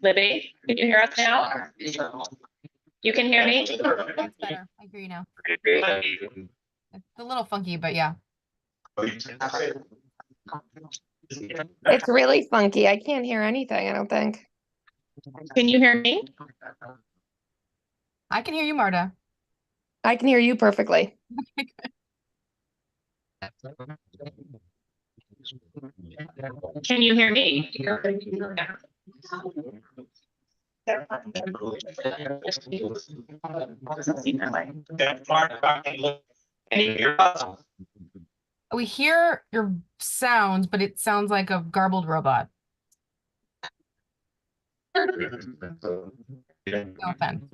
Libby, can you hear us now? You can hear me? That's better. I hear you now. It's a little funky, but yeah. It's really funky. I can't hear anything, I don't think. Can you hear me? I can hear you, Marta. I can hear you perfectly. Can you hear me? We hear your sounds, but it sounds like a garbled robot. No offense.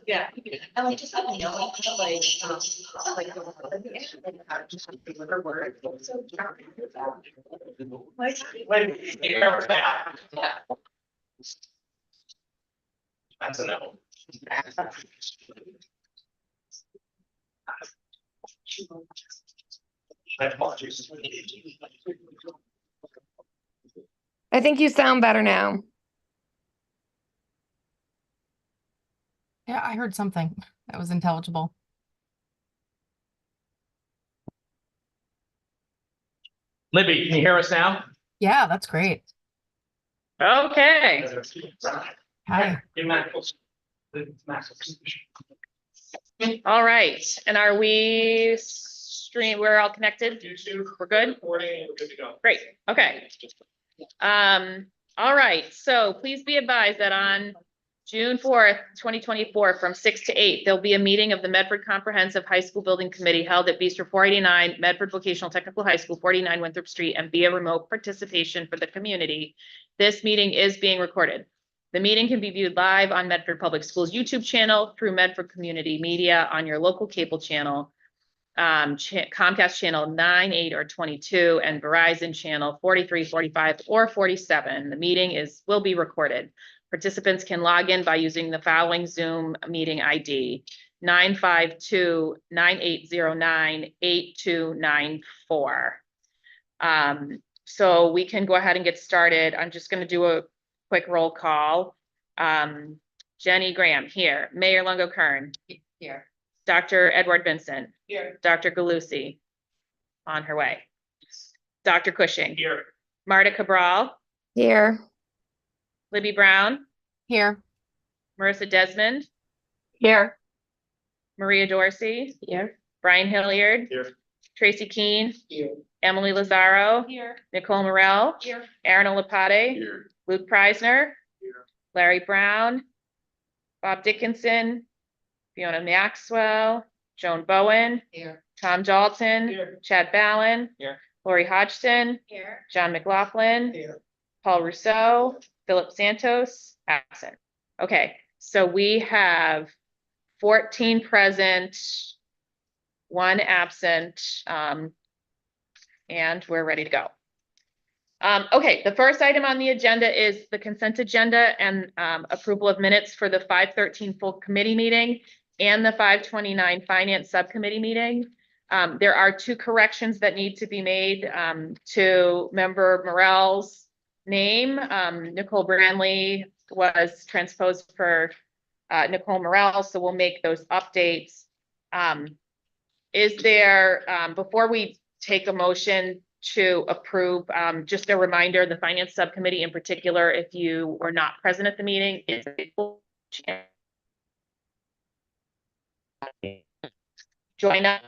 Yeah. And like just like that's a no. I think you sound better now. Yeah, I heard something that was intelligible. Libby, can you hear us now? Yeah, that's great. Okay. Hi. All right. And are we we're all connected? We're good? Great. Okay. All right. So please be advised that on June 4th, 2024, from 6 to 8, there'll be a meeting of the Medford Comprehensive High School Building Committee held at Bistro 489, Medford Vocational Technical High School, 49 Winthrop Street, and via remote participation for the community. This meeting is being recorded. The meeting can be viewed live on Medford Public Schools YouTube channel, through Medford Community Media on your local cable channel, Comcast channel 9, 8, or 22, and Verizon channel 43, 45, or 47. The meeting will be recorded. Participants can log in by using the following Zoom meeting ID: 952-9809-8294. So we can go ahead and get started. I'm just going to do a quick roll call. Jenny Graham, here. Mayor Longo-Kern. Here. Dr. Edward Vincent. Here. Dr. Galusi. On her way. Dr. Cushing. Here. Marta Cabral. Here. Libby Brown. Here. Marissa Desmond. Here. Maria Dorsey. Here. Brian Hilliard. Here. Tracy Keene. Here. Emily Lazaro. Here. Nicole Morel. Here. Aaron Olapate. Here. Luke Preisner. Here. Larry Brown. Bob Dickinson. Fiona Maxwell. Joan Bowen. Here. Tom Dalton. Here. Chad Ballin. Here. Lori Hodgson. Here. John McLaughlin. Here. Paul Rousseau. Philip Santos. Absent. Okay, so we have 14 present, 1 absent, and we're ready to go. Okay, the first item on the agenda is the consent agenda and approval of minutes for the 5/13 full committee meeting and the 5/29 finance subcommittee meeting. There are 2 corrections that need to be made to member Morel's name. Nicole Branley was transposed for Nicole Morel, so we'll make those updates. Is there, before we take a motion to approve, just a reminder, the finance subcommittee in particular, if you were not present at the meeting, is join us.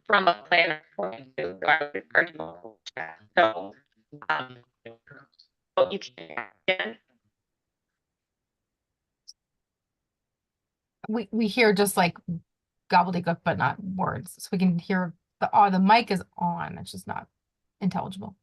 From a planner point of view, so, you can, again. We hear just like gobbledygook, but not words. So we can hear the mic is on. It's just not intelligible.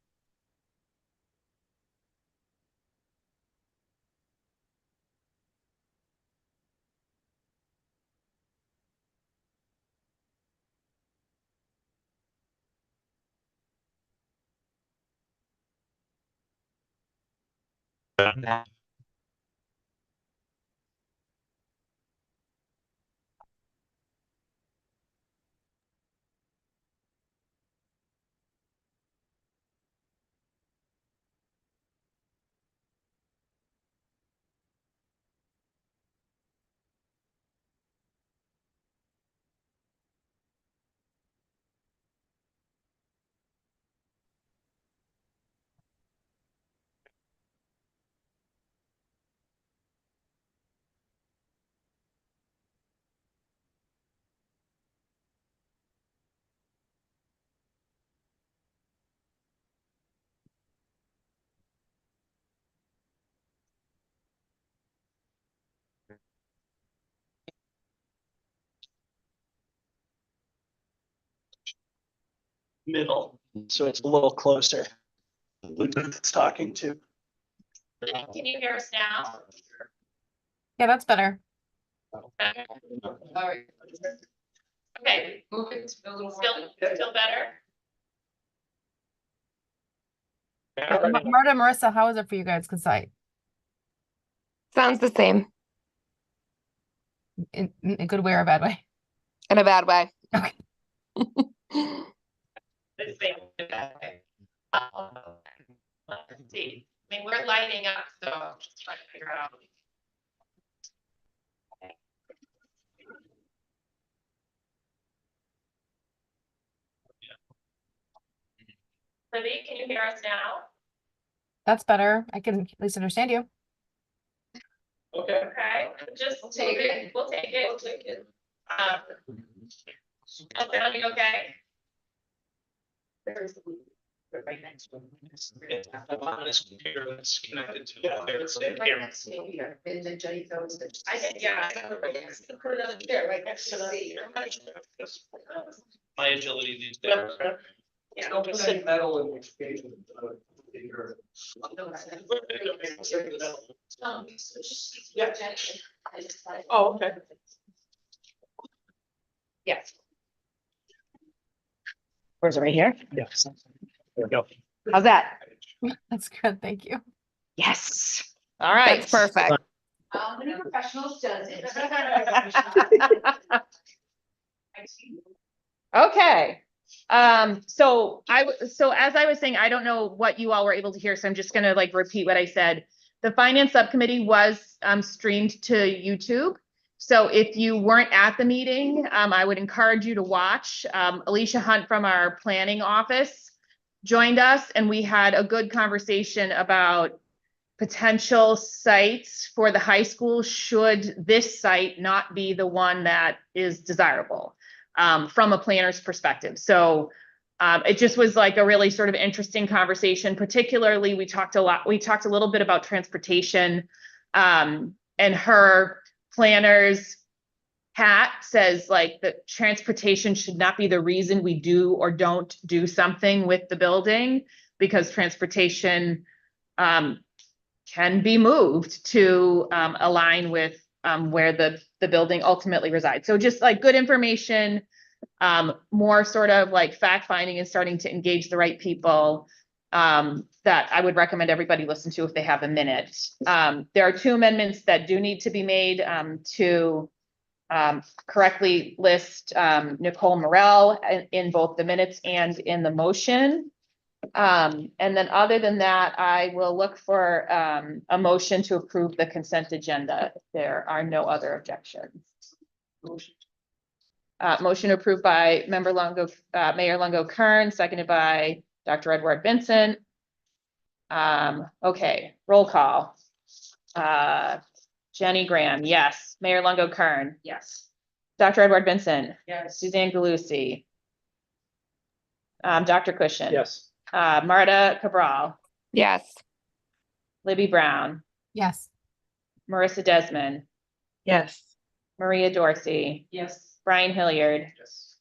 Middle, so it's a little closer. It's talking to. Can you hear us now? Yeah, that's better. Okay, move it a little, still better? Marta, Marissa, how is it for you guys? Because Sounds the same in a good way or a bad way. in a bad way. Okay. Let's see. I mean, we're lighting up, so I'm just trying to figure out. Libby, can you hear us now? That's better. I can at least understand you. Okay. Okay, just take it. We'll take it. Sounding okay? Right next to him. I'm on this computer that's connected to. It's in Right here. next to here. I said, yeah. Put it on there, right next to the. My agility these days. Yeah. metal in which case. Yeah. Oh, okay. Yes. Where's it, right here? Yes. There we go. How's that? That's good, thank you. Yes. All right. That's perfect. How many professionals does it? Okay. So as I was saying, I don't know what you all were able to hear, so I'm just gonna like repeat what I said. The finance subcommittee was streamed to YouTube. So if you weren't at the meeting, I would encourage you to watch. Alicia Hunt from our planning office joined us, and we had a good conversation about potential sites for the high school should this site not be the one that is desirable from a planner's perspective. So it just was like a really sort of interesting conversation. Particularly, we talked a little bit about transportation, and her planner's hat says like that transportation should not be the reason we do or don't do something with the building, because transportation can be moved to align with where the building ultimately resides. So just like good information, more sort of like fact finding and starting to engage the right people that I would recommend everybody listen to if they have a minute. There are 2 amendments that do need to be made to correctly list Nicole Morel in both the minutes and in the motion. And then other than that, I will look for a motion to approve the consent agenda. There are no other objections. Motion approved by Mayor Longo Kern, seconded by Dr. Edward Vincent. Okay, roll call. Jenny Graham, yes. Mayor Longo Kern. Yes. Dr. Edward Vincent. Yes. Suzanne Galusi. Dr. Cushion. Yes. Marta Cabral. Yes. Libby Brown. Yes. Marissa Desmond. Yes. Maria Dorsey. Yes. Brian Hilliard. Yes.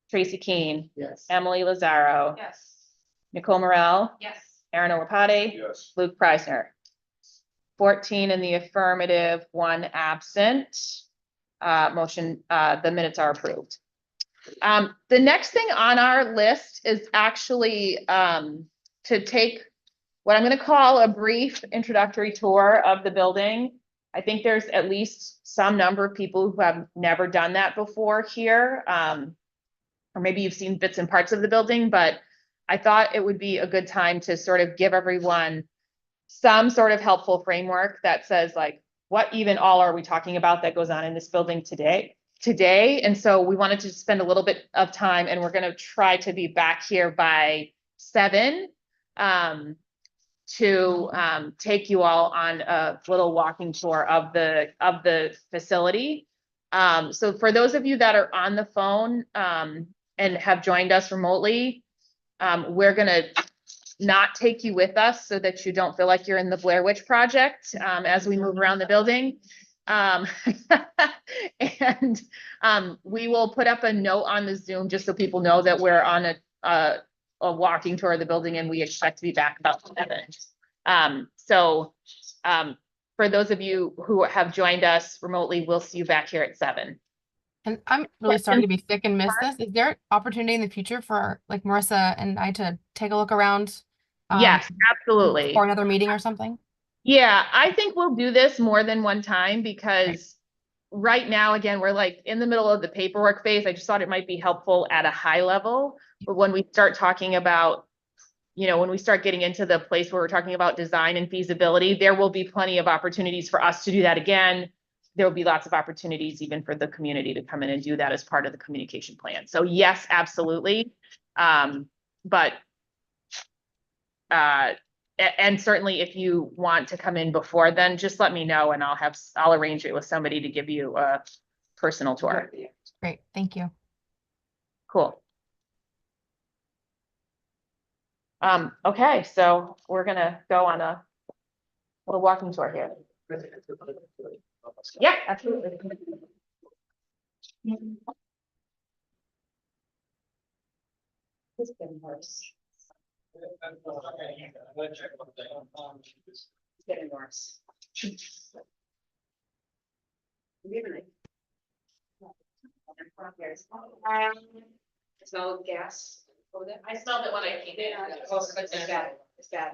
Tracy Keene. Yes. Emily Lazaro. Yes. Nicole Morel. Yes. Aaron Olapati. Yes. Luke Preisner. 14 in the affirmative, 1 absent. The minutes are approved. The next thing on our list is actually to take what I'm going to call a brief introductory tour of the building. I think there's at least some number of people who have never done that before here. Or maybe you've seen bits and parts of the building, but I thought it would be a good time to sort of give everyone some sort of helpful framework that says like, what even all are we talking about that goes on in this building today? And so we wanted to spend a little bit of time, and we're going to try to be back here by 7 to take you all on a little walking tour of the facility. So for those of you that are on the phone and have joined us remotely, we're going to not take you with us so that you don't feel like you're in the Blair Witch Project as we move around the building. And we will put up a note on the Zoom just so people know that we're on a walking tour of the building, and we expect to be back about 7. For those of you who have joined us remotely, we'll see you back here at 7. And I'm really sorry to be sick and miss this. Is there opportunity in the future for like Marissa and I to take a look around? Yes, absolutely. For another meeting or something? Yeah, I think we'll do this more than one time because right now, again, we're like in the middle of the paperwork phase. I just thought it might be helpful at a high level. But when we start talking about, when we start getting into the place where we're talking about design and feasibility, there will be plenty of opportunities for us to do that again. There will be lots of opportunities even for the community to come in and do that as part of the communication plan. So yes, absolutely. And certainly if you want to come in before then, just let me know and I'll arrange it with somebody to give you a personal tour. Great, thank you. Cool. Okay, so we're gonna go on a little walking tour here. Yeah, absolutely. It's getting worse. It's getting worse. Smell gas over there? I smelled it when I came in. It's bad. It's bad.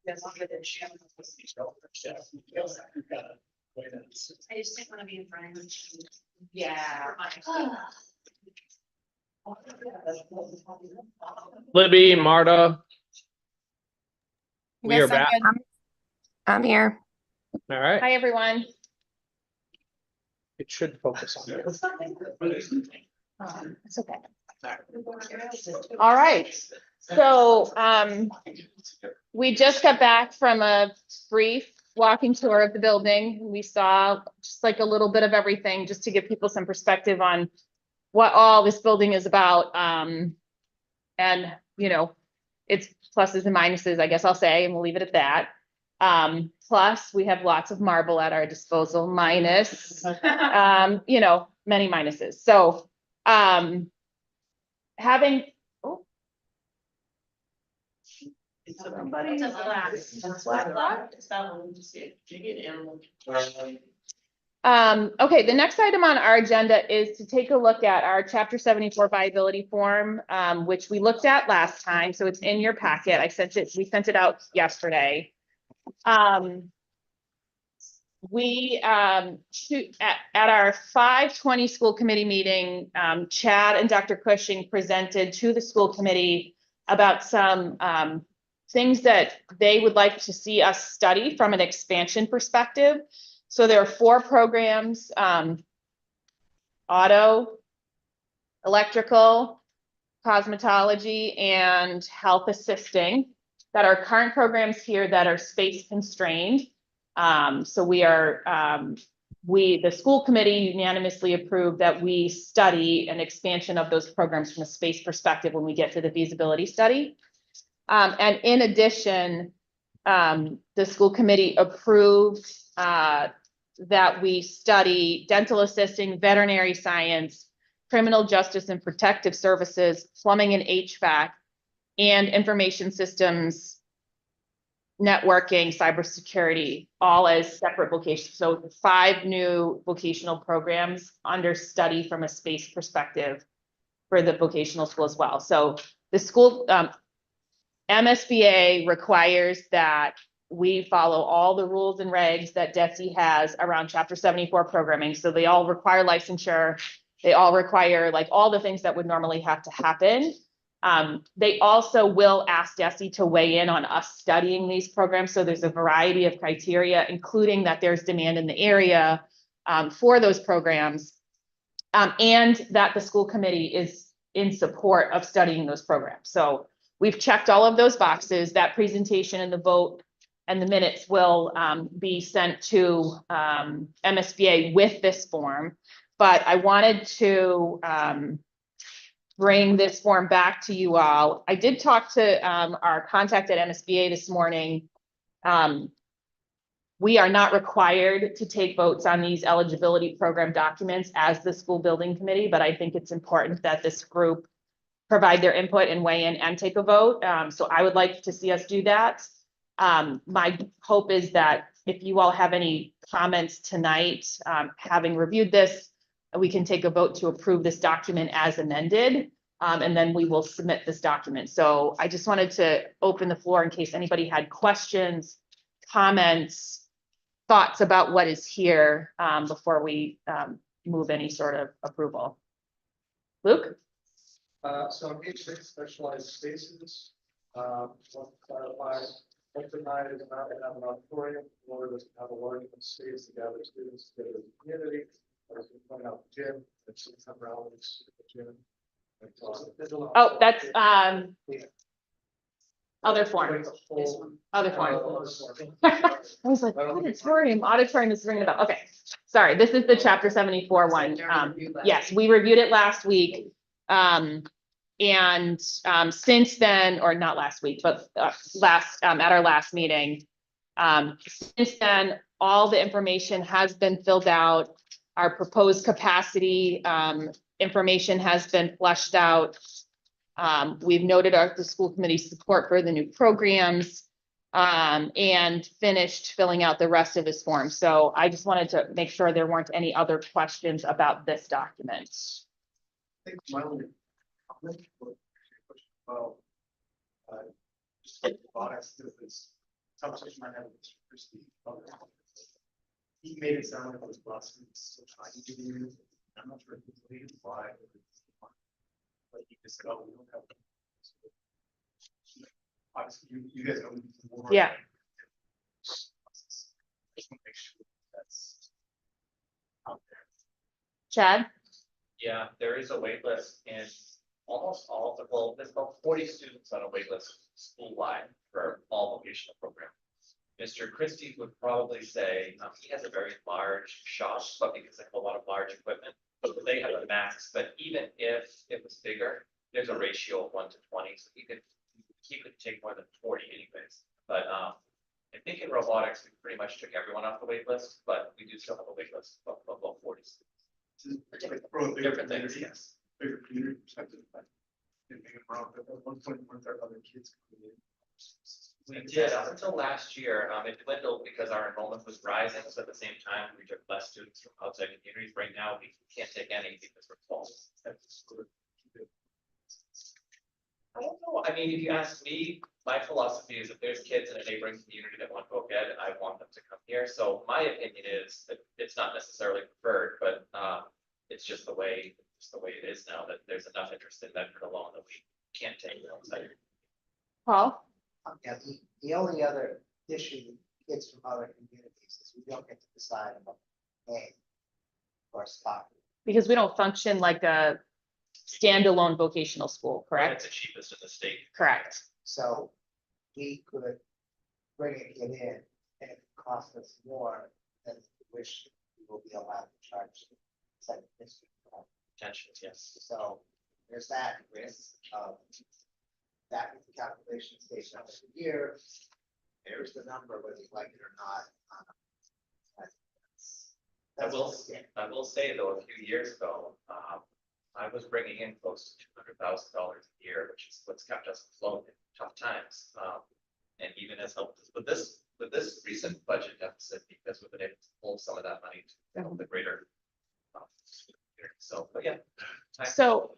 I just didn't want to be in front of him. Yeah. Libby, Marta, You we guys are sound back. good? I'm here. All right, Hi, everyone. it should focus on it. It's okay. All right. So, we just got back from a brief walking tour of the building. We saw just like a little bit of everything, just to give people some perspective on what all this building is about. And, you know, it's pluses and minuses, I guess I'll say, and we'll leave it at that. Plus, we have lots of marble at our disposal, minus, you know, many minuses. So, having, oh. Okay, the next item on our agenda is to take a look at our Chapter 74 viability form, which we looked at last time, so it's in your packet. We sent it out yesterday. We, at our 5:20 school committee meeting, Chad and Dr. Cushing presented to the school committee about some things that they would like to see us study from an expansion perspective. So there are 4 programs, auto, electrical, cosmetology, and health assisting, that are current programs here that are space constrained. So we are, the school committee unanimously approved that we study an expansion of those programs from a space perspective when we get to the feasibility study. And in addition, the school committee approved that we study dental assisting, veterinary science, criminal justice and protective services, plumbing and HVAC, and information systems, networking, cybersecurity, all as separate vocations. So 5 new vocational programs under study from a space perspective for the vocational school as well. So the school, MSBA requires that we follow all the rules and regs that DESE has around Chapter 74 programming. So they all require licensure. They all require like all the things that would normally have to happen. They also will ask DESE to weigh in on us studying these programs. So there's a variety of criteria, including that there's demand in the area for those programs, and that the school committee is in support of studying those programs. So we've checked all of those boxes. That presentation and the vote and the minutes will be sent to MSBA with this form. But I wanted to bring this form back to you all. I did talk to our contact at MSBA this morning. We are not required to take votes on these eligibility program documents as the school building committee, but I think it's important that this group provide their input and weigh in and take a vote. So I would like to see us do that. My hope is that if you all have any comments tonight, having reviewed this, we can take a vote to approve this document as amended, and then we will submit this document. So I just wanted to open the floor in case anybody had questions, comments, thoughts about what is here before we move any sort of approval. Luke? So on page 6, specialized spaces, want to clarify, what tonight is not to have an auditorium, nor does it have a large enough space to gather students together as a community. As we point out, the gym, it's some relevance to the gym. Oh, that's other form. Other form. I was like, auditorium is ringing a bell. Okay, sorry, this is the Chapter 74 one. Yes, we reviewed it last week. And since then, or not last week, but at our last meeting, since then, all the information has been filled out. Our proposed capacity information has been fleshed out. We've noted the school committee's support for the new programs and finished filling out the rest of this form. So I just wanted to make sure there weren't any other questions about this document. I think my only comment was, well, just like the bias to this conversation I had with Mr. Christie. He made it sound like it was busted, still trying to do. I'm not sure if he's leading why. But he just said, oh, we don't have. Obviously, you guys don't. More. Yeah. Just want to make sure that's out there. Chad? Yeah, there is a wait list in almost all of the, well, there's about 40 students on a wait list school-wide for all vocational programs. Mr. Christie would probably say, he has a very large shop, but because they have a lot of large equipment, but they have a max, but even if it was bigger, there's a ratio of 1 to 20, so he could take more than 40 anyways. But I think in robotics, we pretty much took everyone off the wait list, but we do still have a wait list of about 40 students. Different things, yes. Bigger community perspective, but didn't make it wrong, but at one point, weren't there other kids coming in? We did up until last year. It dwindled because our enrollment was rising. So at the same time, we took less students from outside communities. Right now, we can't take any because we're full. I don't know. I mean, if you ask me, my philosophy is if there's kids in a neighboring community that want co-ed, I want them to come here. So my opinion is that it's not necessarily preferred, but it's just the way it is now, that there's enough interest in Medford alone that we can't take it outside. Paul? Yeah, the only other issue with kids from other communities is we don't get to decide about paying for a spot. Because we don't function like a standalone vocational school, correct? It's the cheapest in the state. Correct. So we could bring a kid in and if it costs us more than the tuition, we will be allowed to charge the second district. Tensions, yes. So there's that risk of that with the calculation based on every year. There's the number, whether you like it or not. I will say though, a few years ago, I was bringing in close to $200,000 a year, which is what's kept us afloat in tough times. And even has helped us with this recent budget deficit because we've been able to pull some of that money to help the greater. So, but yeah. So,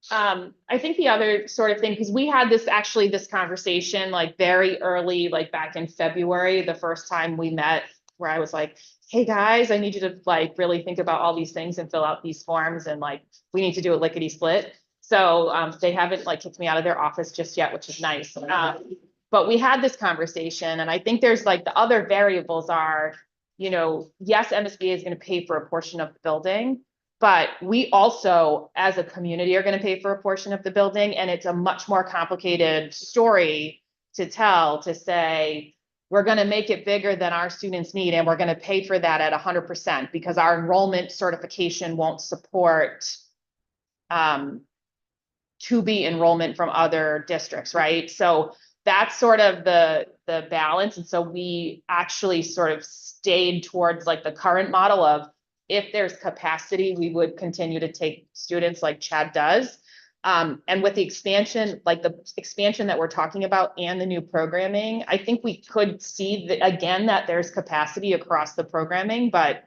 I think the other sort of thing, because we had this conversation like very early, like back in February, the first time we met, where I was like, hey guys, I need you to like really think about all these things and fill out these forms and like, we need to do a lickety split. So they haven't like kicked me out of their office just yet, which is nice. But we had this conversation and I think there's like the other variables are, you know, yes, MSBA is going to pay for a portion of the building, but we also, as a community, are going to pay for a portion of the building. And it's a much more complicated story to tell, to say, we're going to make it bigger than our students need. And we're going to pay for that at 100% because our enrollment certification won't support 2B enrollment from other districts, right? So that's sort of the balance. And so we actually sort of stayed towards like the current model of, if there's capacity, we would continue to take students like Chad does. And with the expansion, like the expansion that we're talking about and the new programming, I think we could see that again, that there's capacity across the programming, but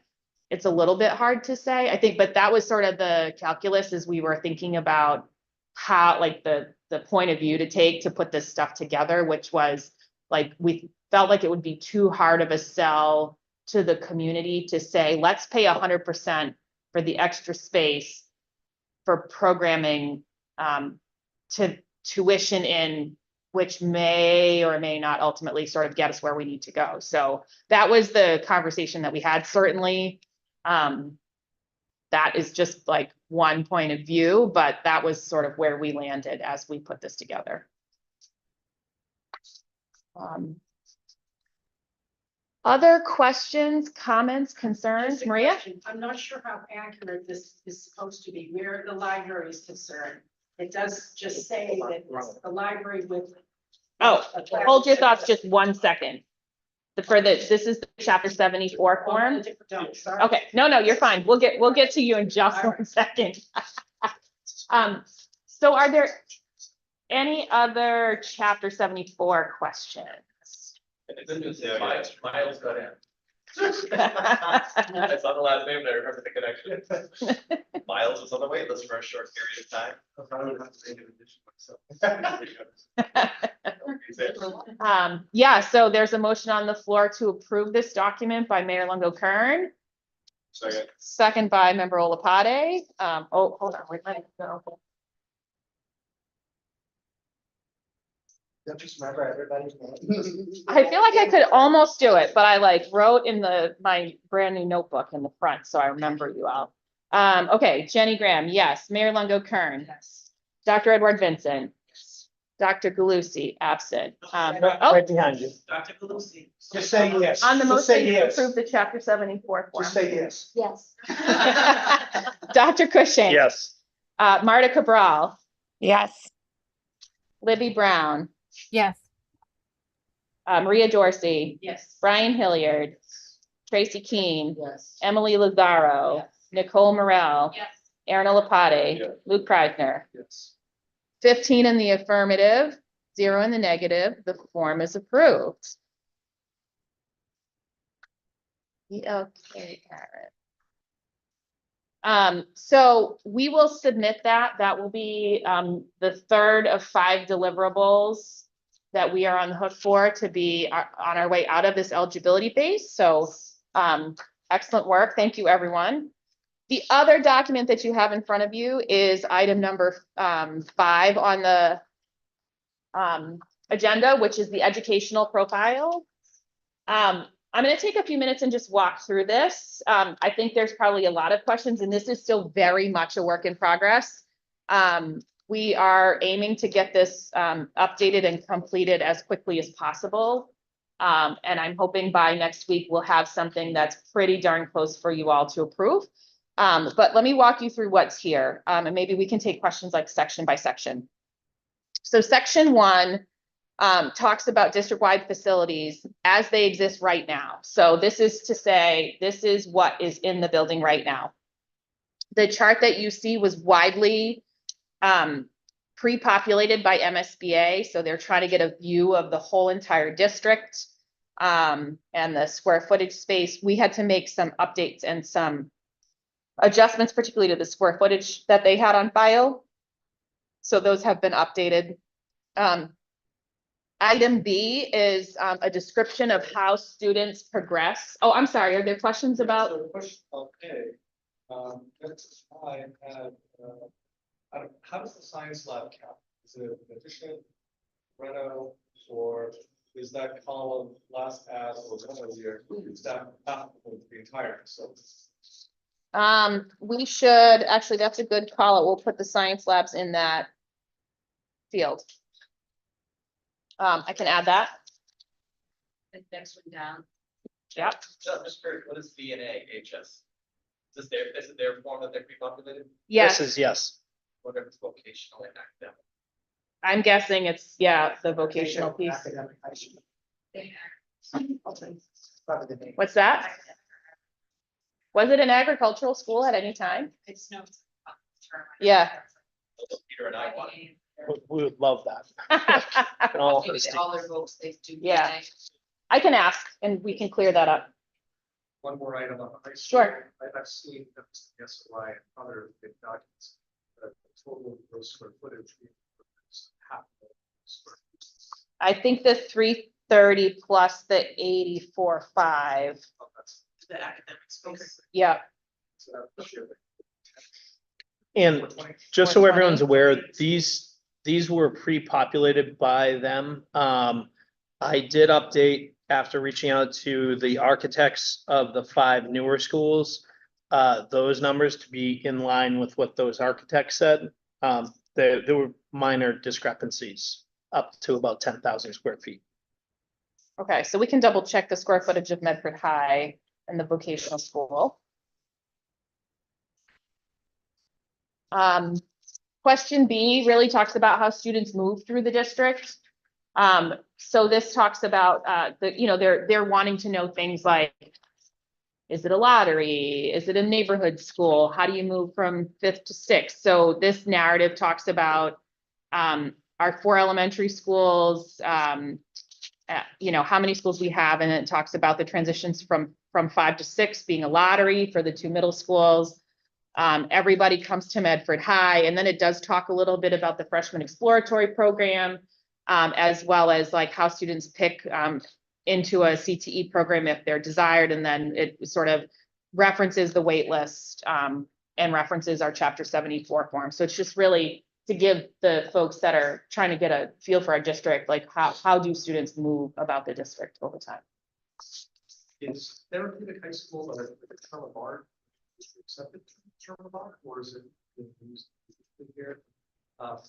it's a little bit hard to say, I think, but that was sort of the calculus as we were thinking about how, like the point of view to take to put this stuff together, which was like, we felt like it would be too hard of a sell to the community to say, let's pay 100% for the extra space for programming to tuition in, which may or may not ultimately sort of get us where we need to go. So that was the conversation that we had. Certainly, that is just like one point of view, but that was sort of where we landed as we put this together. Other questions, comments, concerns, Just a Maria? question. I'm not sure how accurate this is supposed to be, where the library is concerned. It does just say that it's the library with. Oh, hold your thoughts just 1 second. This is the chapter 74 form. Okay, no, you're fine. We'll get to you in just 1 second. So are there any other chapter 74 questions? And the good news is Miles got in. I saw the last name and I remember the connection. Miles was on the wait list for a short period of time. I would have to make an addition myself. Yeah, so there's a motion on the floor to approve this document by Mayor Longo-Kern. Second by Member Olapade. Oh, hold on, wait, let me go. Don't just remember everybody's name. I feel like I could almost do it, but I like wrote in my brand new notebook in the front, so I remember you all. Okay, Jenny Graham, yes. Mayor Longo-Kern. Yes. Dr. Edward Vincent. Dr. Galusi, absent. Oh, Right behind you. Dr. Galusi. Just say yes. on the Just motion say to yes. approve the chapter 74 form. Just say yes. Yes. Dr. Cushing. Yes. Marta Cabral, Yes. Libby Brown, Yes. Maria Dorsey, Yes. Brian Hilliard, Tracy Keene, Yes. Emily Lazaro, Yes. Nicole Morel, Yes. Aaron Lapade, Yes. Luke Kreidner. Yes. 15 in the affirmative, 0 in the negative. The form is approved. Okay, Karen. So we will submit that. That will be the third of 5 deliverables that we are on the hook for to be on our way out of this eligibility phase. So excellent work. Thank you, everyone. The other document that you have in front of you is item number 5 on the agenda, which is the educational profile. I'm going to take a few minutes and just walk through this. I think there's probably a lot of questions, and this is still very much a work in progress. We are aiming to get this updated and completed as quickly as possible. And I'm hoping by next week, we'll have something that's pretty darn close for you all to approve. But let me walk you through what's here, and maybe we can take questions like section by section. So section 1 talks about district-wide facilities as they exist right now. So this is to say, this is what is in the building right now. The chart that you see was widely pre-populated by MSBA. So they're trying to get a view of the whole entire district and the square footage space. We had to make some updates and some adjustments, particularly to the square footage that they had on file. So those have been updated. Item B is a description of how students progress. Oh, I'm sorry. Are there questions about? So the question, okay, that's why I had, how does the science lab count? Is it an addition, reno, or is that column last add or one year? Is that applicable to the entire facility? We should, actually, that's a good call. We'll put the science labs in that field. I can add that. The next one down. Yeah. So I'm just curious, what is VNA HS? Is it their form that they're pre-populated? Yes, This is yes. Whether it's vocational and academic? I'm guessing it's, yeah, the vocational piece. Academic high school. Probably the name. What's that? Was it an agricultural school at any time? It's no. Yeah. Peter and I want. We would love that. And all Maybe honesty. all their votes, they do. Yeah. I can ask and we can clear that up. One more item on the high school. Sure. I've seen SOI and other big documents, the total gross square footage. is half a square feet. I think the 330 plus the 84.5. Oh, that's- The academic space. Yeah. so that's your- And 420. just so 420. everyone's aware, these were pre-populated by them. I did update after reaching out to the architects of the 5 newer schools, those numbers to be in line with what those architects said. There were minor discrepancies up to about 10,000 square feet. Okay, so we can double check the square footage of Medford High and the vocational school. Question B really talks about how students move through the district. So this talks about they're wanting to know things like, is it a lottery? Is it a neighborhood school? How do you move from 5th to 6th? So this narrative talks about our 4 elementary schools, how many schools we have, and it talks about the transitions from 5 to 6 being a lottery for the 2 middle schools. Everybody comes to Medford High, and then it does talk a little bit about the freshman exploratory program. as well as like how students pick into a CTE program if they're desired, and then it sort of references the wait list and references our Chapter 74 form. So it's just really to give the folks that are trying to get a feel for our district, like how do students move about the district over time. Is therapeutic high school a term of art? Is it accepted term of art, or is it being used here?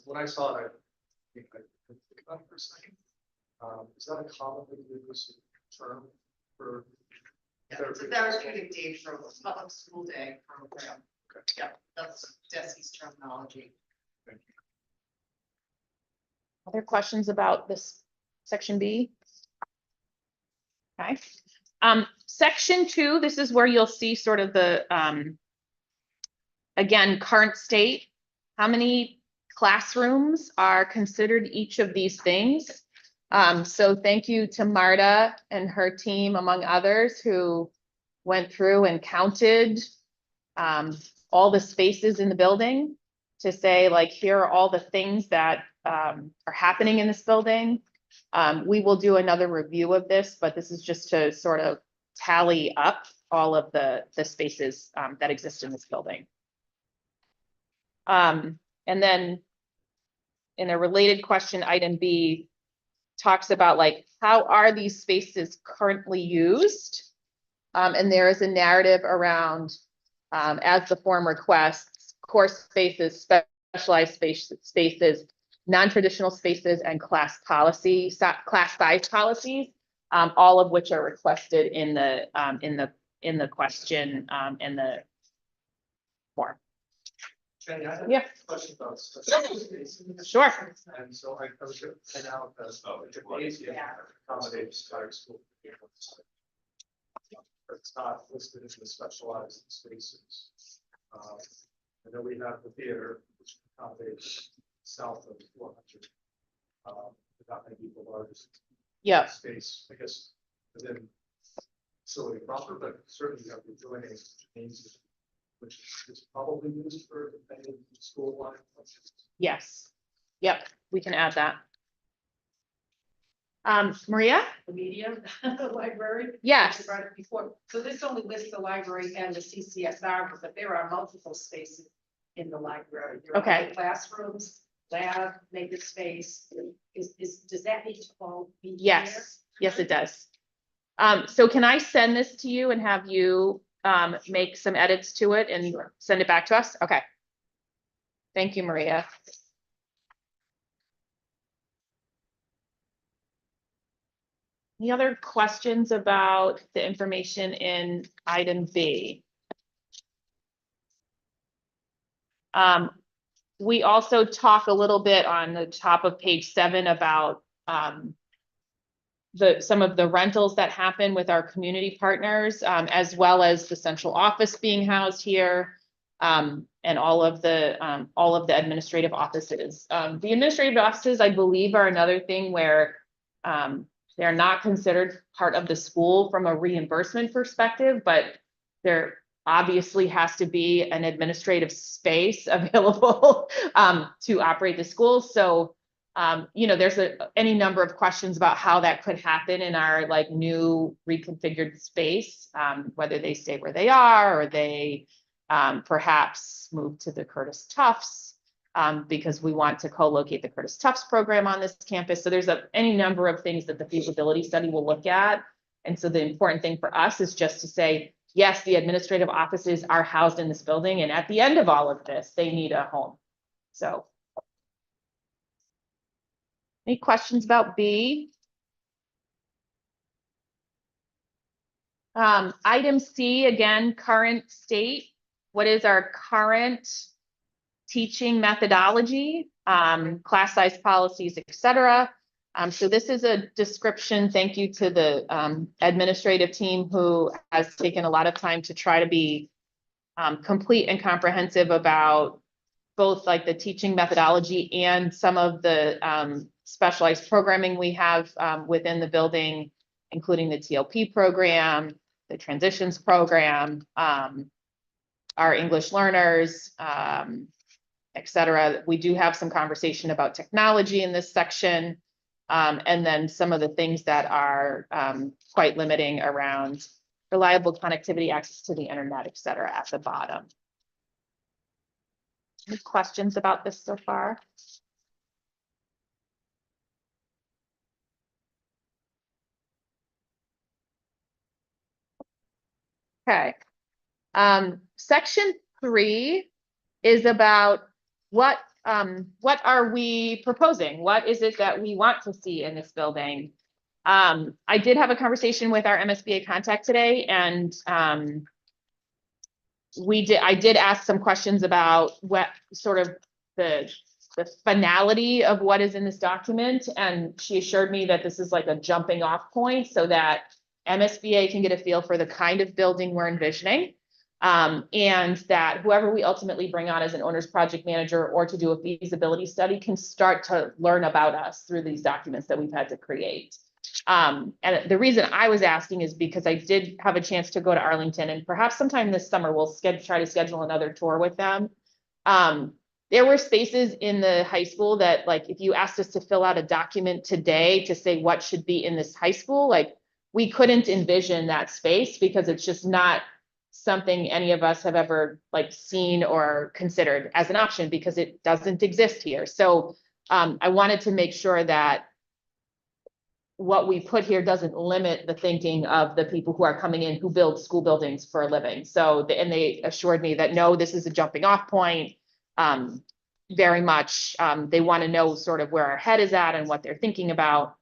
When I saw it, I think I could think about it for a second. Is that a commonly used term for? Yeah, it's a therapeutic day from public school day program. Yeah, that's Desi's terminology. Thank you. Other questions about this section B? Okay. Section 2, this is where you'll see sort of the, again, current state. How many classrooms are considered each of these things? So thank you to Marta and her team, among others, who went through and counted all the spaces in the building to say, like, here are all the things that are happening in this building. We will do another review of this, but this is just to sort of tally up all of the spaces that exist in this building. And then in a related question, item B talks about like, how are these spaces currently used? And there is a narrative around, as the form requests, course spaces, specialized spaces, non-traditional spaces, and class size policies, all of which are requested in the question in the form. Jenny, I have Yeah. a question about special spaces. Sure. And so I was going to point out that gymnasium accommodates entire school. But it's not listed as the specialized spaces. I know we have the theater, which accommodates south of 400. That may be the largest space, I guess, within facility proper, but certainly you have the adjoining gymnasium, which is probably used for any school line functions. Yes. Yep, we can add that. Maria? The media library. Yes. You brought it before. So this only lists the library and the CCSR, but there are multiple spaces in the library. There are Okay. Classrooms, lab, maker space. Does that need to all be? Yes. Yes, it does. So can I send this to you and have you make some edits to it and send it back to us? Okay. Thank you, Maria. Any other questions about the information in item B? We also talk a little bit on the top of page 7 about some of the rentals that happen with our community partners, as well as the central office being housed here, and all of the administrative offices. The administrative offices, I believe, are another thing where they're not considered part of the school from a reimbursement perspective, but there obviously has to be an administrative space available to operate the school. So, there's any number of questions about how that could happen in our like new reconfigured space, whether they stay where they are or they perhaps move to the Curtis Tufts. Because we want to co-locate the Curtis Tufts program on this campus. So there's any number of things that the feasibility study will look at. And so the important thing for us is just to say, yes, the administrative offices are housed in this building. And at the end of all of this, they need a home. So. Any questions about B? Item C, again, current state. What is our current teaching methodology, class size policies, etc. So this is a description. Thank you to the administrative team who has taken a lot of time to try to be complete and comprehensive about both like the teaching methodology and some of the specialized programming we have within the building, including the TLP program, the transitions program, our English learners, etc. We do have some conversation about technology in this section. And then some of the things that are quite limiting around reliable connectivity, access to the internet, et cetera, at the bottom. Any questions about this so far? Okay. Section 3 is about what are we proposing? What is it that we want to see in this building? I did have a conversation with our MSBA contact today, and I did ask some questions about what sort of the finality of what is in this document, and she assured me that this is like a jumping off point so that MSBA can get a feel for the kind of building we're envisioning. And that whoever we ultimately bring on as an owner's project manager or to do a feasibility study can start to learn about us through these documents that we've had to create. And the reason I was asking is because I did have a chance to go to Arlington, and perhaps sometime this summer we'll try to schedule another tour with them. There were spaces in the high school that, like, if you asked us to fill out a document today to say what should be in this high school, like, we couldn't envision that space because it's just not something any of us have ever like seen or considered as an option because it doesn't exist here. So I wanted to make sure that what we put here doesn't limit the thinking of the people who are coming in who build school buildings for a living. So, and they assured me that, no, this is a jumping off point. Very much, they want to know sort of where our head is at and what they're thinking about,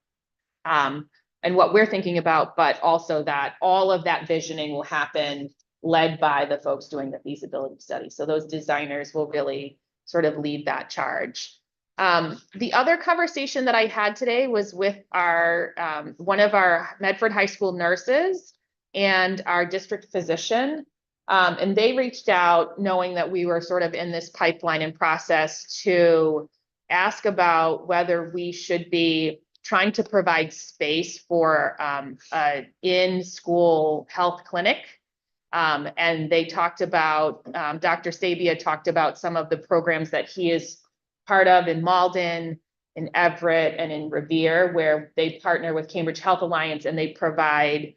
and what we're thinking about, but also that all of that visioning will happen led by the folks doing the feasibility study. So those designers will really sort of lead that charge. The other conversation that I had today was with our one of our Medford High School nurses and our district physician. And they reached out knowing that we were sort of in this pipeline and process to ask about whether we should be trying to provide space for an in-school health clinic. And they talked about, Dr. Sabia talked about some of the programs that he is part of in Malden, in Everett, and in Revere, where they partner with Cambridge Health Alliance, and they provide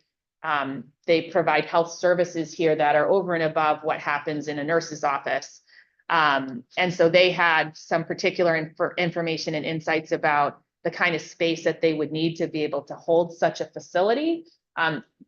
health services here that are over and above what happens in a nurse's office. And so they had some particular information and insights about the kind of space that they would need to be able to hold such a facility.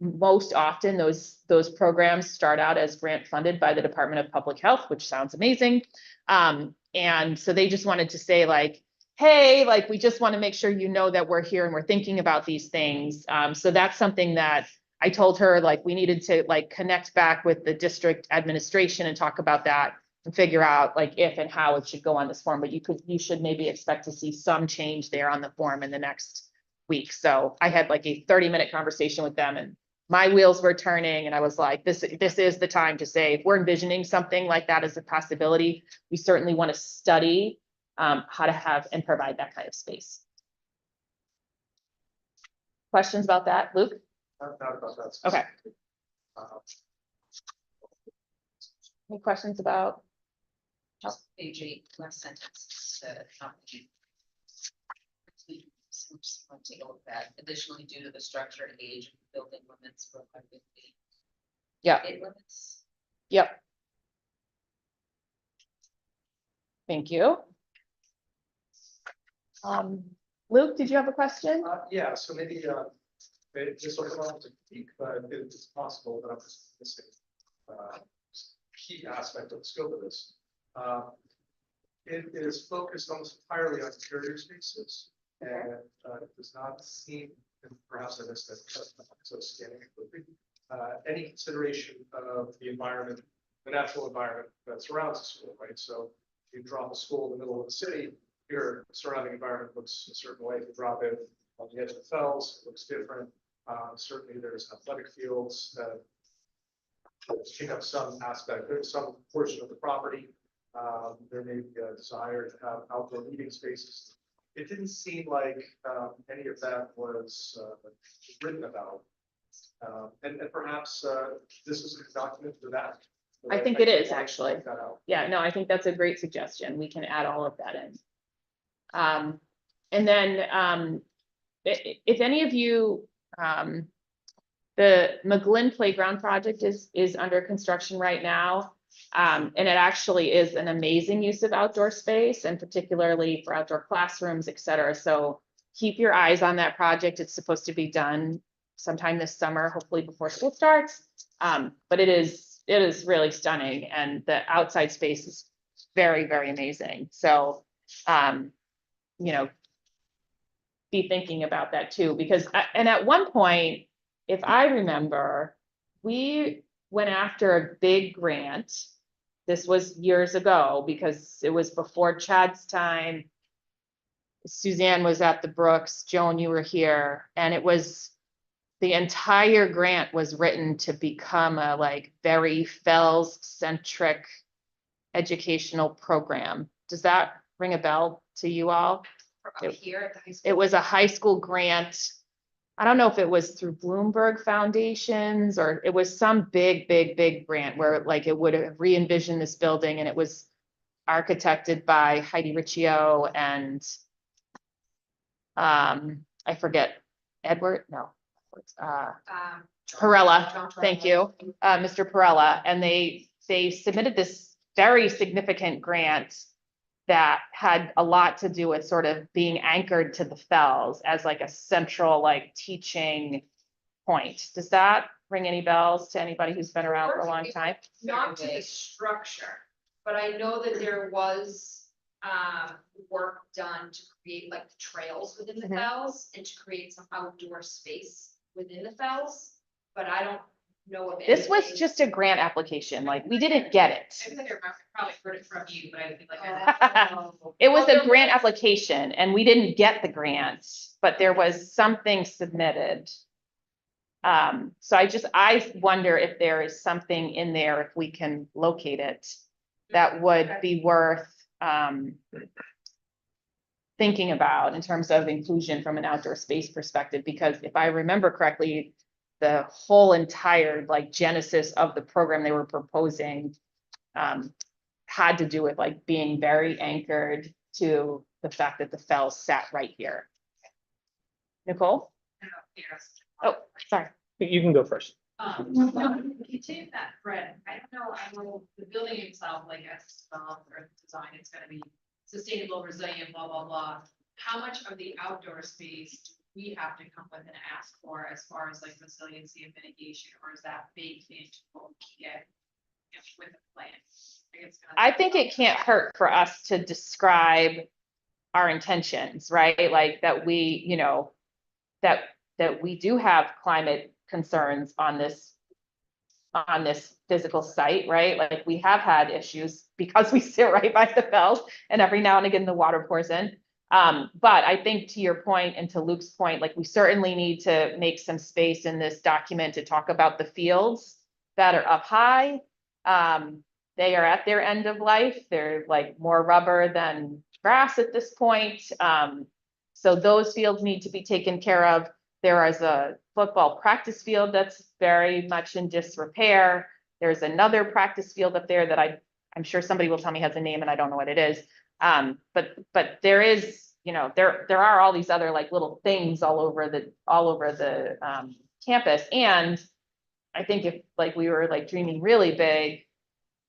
Most often those programs start out as grant funded by the Department of Public Health, which sounds amazing. And so they just wanted to say, like, hey, like, we just want to make sure you know that we're here and we're thinking about these things. So that's something that I told her, like, we needed to like connect back with the district administration and talk about that and figure out like if and how it should go on this form. But you should maybe expect to see some change there on the form in the next week. So I had like a 30-minute conversation with them, and my wheels were turning, and I was like, this is the time to say, if we're envisioning something like that as a possibility, we certainly want to study how to have and provide that kind of space. Questions about that, Luke? Not about that. Okay. Uh, Any questions about? Just page 8, last sentence, want to take a look at. Additionally, due to the structure and age of the building limits for Yeah. It limits. Yep. Thank you. Luke, did you have a question? Yeah, so maybe this will come out to peak, but it's possible that I'm just missing key aspect of the scope of this. It is focused almost entirely on interior spaces, and it does not seem, and perhaps I missed that, so scanning it quickly, any consideration of the environment, the natural environment that surrounds the school, right? So you drop a school in the middle of the city, your surrounding environment looks a certain way. If you drop it on the edge of the fells, it looks different. Certainly there's athletic fields that take up some aspect, there's some portion of the property. There may be a desire to have outdoor meeting spaces. It didn't seem like any of that was written about. And perhaps this is a document for that. I think it is actually. Yeah, no, I think that's a great suggestion. We can add all of that in. And then if any of you, the McGlynn Playground project is under construction right now. And it actually is an amazing use of outdoor space and particularly for outdoor classrooms, et cetera. So keep your eyes on that project. It's supposed to be done sometime this summer, hopefully before school starts. But it is really stunning and the outside space is very, very amazing. So, you know, be thinking about that too, because, and at one point, if I remember, we went after a big grant. This was years ago because it was before Chad's time. Suzanne was at the Brooks, Joan, you were here, and it was, the entire grant was written to become a like very Fells centric educational program. Does that ring a bell to you all? Up here at the high school. It was a high school grant. I don't know if it was through Bloomberg Foundations or it was some big grant where like it would have re-envisioned this building and it was architected by Heidi Riccio and I forget, Edward, no. Perella, John thank Perella. you, Mr. Perella, and they submitted this very significant grant that had a lot to do with sort of being anchored to the Fells as like a central like teaching point. Does that ring any bells to anybody who's been around for a long time? Not to the structure, but I know that there was work done to create like the trails within the Mhm. fells and to create some outdoor space within the fells, but I don't know of This was anything- just a grant application, like we didn't get I it. feel like I probably heard it from you, but I feel like It was Well, a grant application and we didn't get the grant, but there was something submitted. So I wonder if there is something in there, if we can locate it, that would be worth, thinking about in terms of inclusion from an outdoor space perspective, because if I remember correctly, the whole entire like genesis of the program they were proposing, had to do with like being very anchored to the fact that the Fells sat right here. Nicole? Oh, sorry. You can go first. Continue that thread. I know the building itself, like as or design, it's gonna be sustainable, resilient, blah, blah, blah. How much of the outdoor space do we have to come with and ask for as far as like resiliency and mitigation, or is that baked into what we get with the plan? I think it can't hurt for us to describe our intentions, right? Like that we, you know, that we do have climate concerns on this physical site, right? Like we have had issues because we sit right by the Fells and every now and again the water pours in. But I think to your point and to Luke's point, like we certainly need to make some space in this document to talk about the fields that are up high. They are at their end of life. They're like more rubber than grass at this point. So those fields need to be taken care of. There is a football practice field that's very much in disrepair. There's another practice field up there that I'm sure somebody will tell me has a name and I don't know what it is. But there is, you know, there are all these other like little things all over the campus. And I think if like we were like dreaming really big,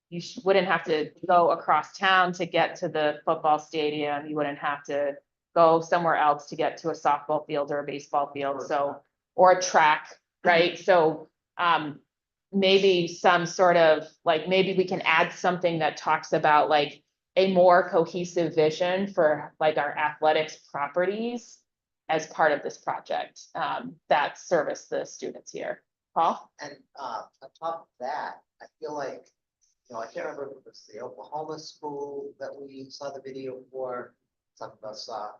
you wouldn't have to go across town to get to the football stadium. You wouldn't have to go somewhere else to get to a softball field or a baseball field. So, or a track, right? So, maybe some sort of like, maybe we can add something that talks about like a more cohesive vision for like our athletics properties as part of this project, that service the students here. Paul? And on top of that, I feel like, you know, I can't remember if it was the Oklahoma school that we saw the video for, some of us saw.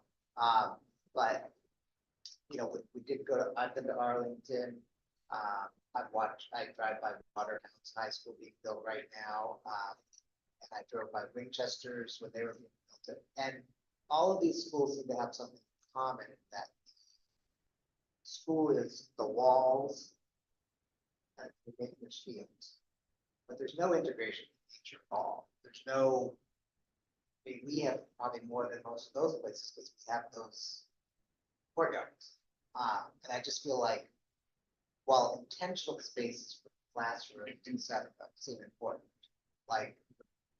But, you know, we did go I've been to Arlington. I drive by Waterhouse High School being built right now. And I drove by Winchester's when they were being built. And all of these schools seem to have something in common, that school is the walls and the maintenance fields. But there's no integration with nature at all. There's no, I mean, we have probably more than most of those places because we have those courtyards. And I just feel like, while intentional spaces for the classroom do seem important, like,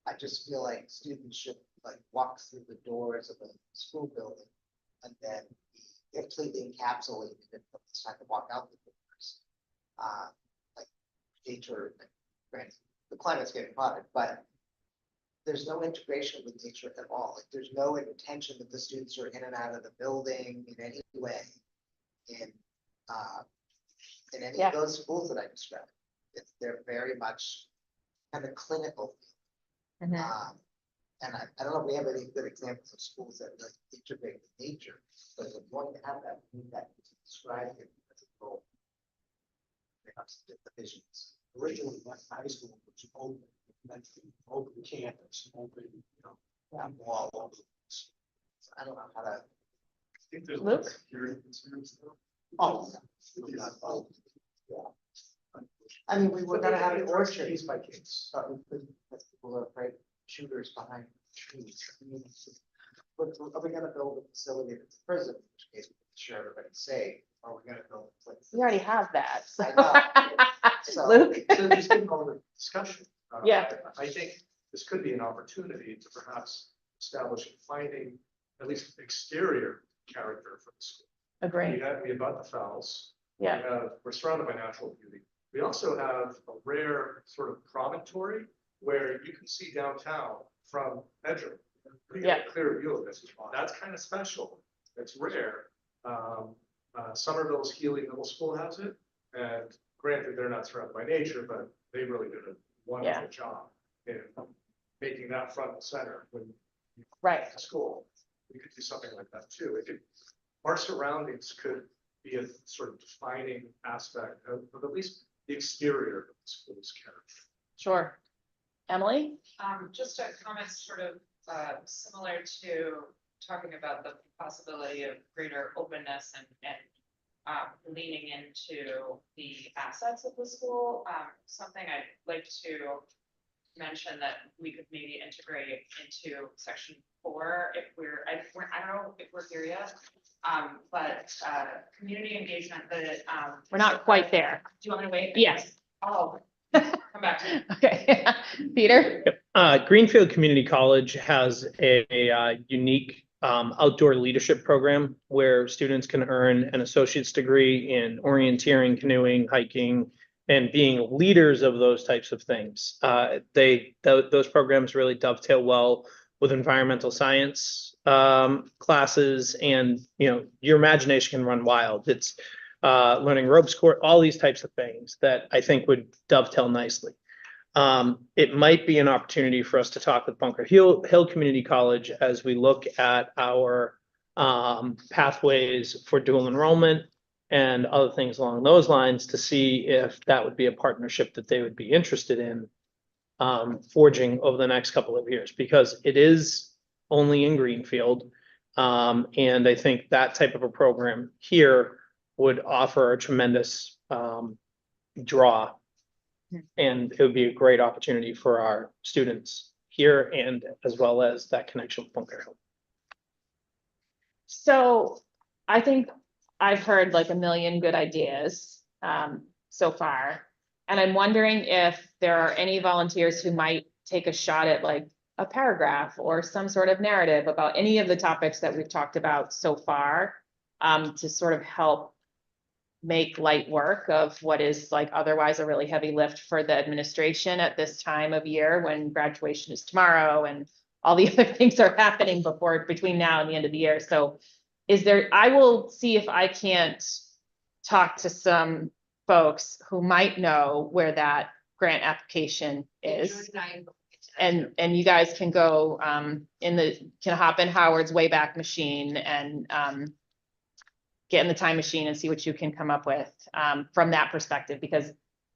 I just feel like students should like walk through the doors of a school building and then be completely encapsulated and it's time to walk out the doors. Like nature, granted, the climate's getting hotter, but there's no integration with nature at all. Like there's no intention that the students are in and out of the building in any way. In any Yeah. of those schools that I described, they're very much kind of clinical. Mhm. And I don't know if we have any good examples of schools that like integrate with nature, but if we're going to have that, we need that described as a goal. Perhaps the visions. Originally, West High School was open, meant to be open campus, open, all over. So I don't know how to. I think there's Luke? security concerns though. Oh, yeah. I mean, we were gonna have an orchard. Case by case. But we couldn't, because people are afraid of shooters behind trees. I mean, but are we gonna build a facility that's a prison, in which case we can sure everybody's safe, or are we gonna build a place? We already have that. so- So- Luke? So just getting over the discussion. Yeah. I think this could be an opportunity to perhaps establish finding at least exterior character for the school. Agree. We have the fouls. Yeah. We're surrounded by natural beauty. We also have a rare sort of promontory where you can see downtown from bedroom. You get a clear view of this. That's kind of special. It's rare. Somerville's Healy Middle School has it. And granted, they're not surrounded by nature, but they really did a wonderful job in making that front and center when you Right. to school. We could do something like that too. Our surroundings could be a sort of defining aspect of at least the exterior of the school's character. Sure. Emily? Just a comment sort of similar to talking about the possibility of greater openness and leaning into the assets of the school. Something I'd like to mention that we could maybe integrate into section 4 if I don't know if we're here yet. But community engagement, We're not quite there. do you want me to wait? Yes. Oh, come back to me. Okay. Peter? Greenfield Community College has a unique outdoor leadership program where students can earn an associate's degree in orienteering, canoeing, hiking, and being leaders of those types of things. Those programs really dovetail well with environmental science classes, and your imagination can run wild. It's learning ropes course, all these types of things that I think would dovetail nicely. It might be an opportunity for us to talk with Bunker Hill Community College as we look at our pathways for dual enrollment and other things along those lines to see if that would be a partnership that they would be interested in forging over the next couple of years, because it is only in Greenfield. And I think that type of a program here would offer a tremendous draw. And it would be a great opportunity for our students here and as well as that connection with Bunker Hill. So I think I've heard like a million good ideas so far. And I'm wondering if there are any volunteers who might take a shot at like a paragraph or some sort of narrative about any of the topics that we've talked about so far to sort of help make light work of what is like otherwise a really heavy lift for the administration at this time of year when graduation is tomorrow and all the other things are happening between now and the end of the year. So I will see if I can't talk to some folks who might know where that grant application is. And you guys can go can hop in Howard's Wayback Machine and get in the time machine and see what you can come up with from that perspective, because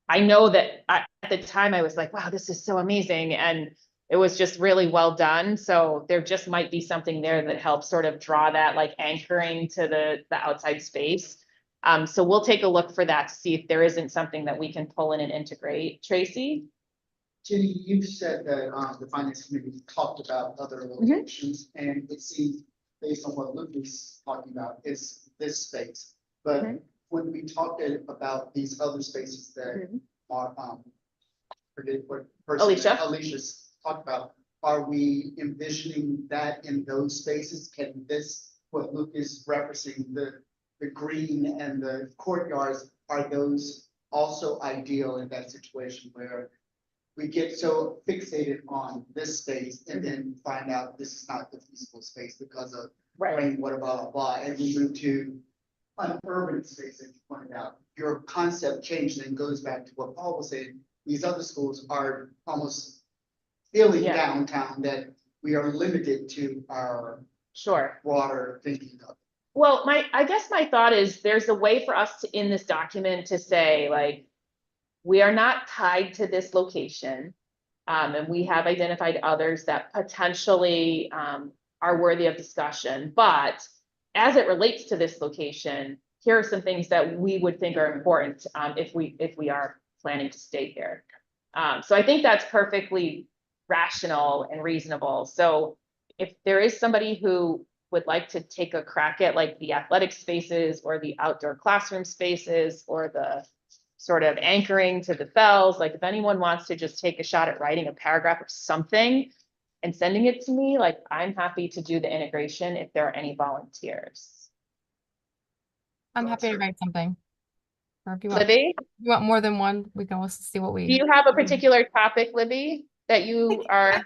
I know that at the time I was like, wow, this is so amazing. And it was just really well done. So there just might be something there that helps sort of draw that like anchoring to the outside space. So we'll take a look for that to see if there isn't something that we can pull in and integrate. Tracy? Jenny, you said that the finance committee talked about other locations, and it seems based on what Luke is talking about is this space. but Mhm. when we talked about these other spaces that Mhm. are, forget what person Alicia? Alicia's talked about, are we envisioning that in those spaces? Can this, what Luke is referencing, the green and the courtyards, are those also ideal in that situation where we get so fixated on this space and then find out this is not the feasible space because of rainwater, blah, blah, blah, and we move to an urban space, as you pointed out. Your concept changed and goes back to what Paul was saying. These other schools are almost feeling Yeah. downtown that we are limited to our Sure. broader thinking of. Well, I guess my thought is there's a way for us to, in this document, to say like, we are not tied to this location. And we have identified others that potentially, are worthy of discussion, but as it relates to this location, here are some things that we would think are important, if we are planning to stay here. So I think that's perfectly rational and reasonable. So if there is somebody who would like to take a crack at like the athletic spaces or the outdoor classroom spaces or the sort of anchoring to the bells, like if anyone wants to just take a shot at writing a paragraph of something and sending it to me, like I'm happy to do the integration if there are any volunteers. I'm happy to write something. Or if Libby, you want more than one, we can also see what we. do you have a particular topic, Libby, that you are?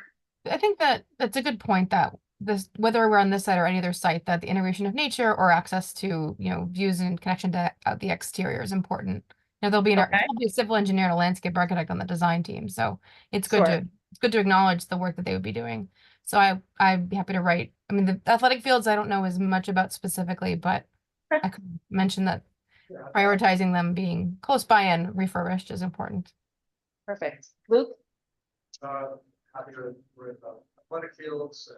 I think that that's a good point that this, whether we're on this site or any other site, that the integration of nature or access to, views and connection to the exterior is important. There'll be Okay. there'll be a civil engineer and a landscape architect on the design team. So it's good Sure. to acknowledge the work that they would be doing. So I'd be happy to write. I mean, the athletic fields, I don't know as much about specifically, but Okay. I could mention that prioritizing them being close by and refurbished is important. Perfect. Luke? Happy to, with athletic fields,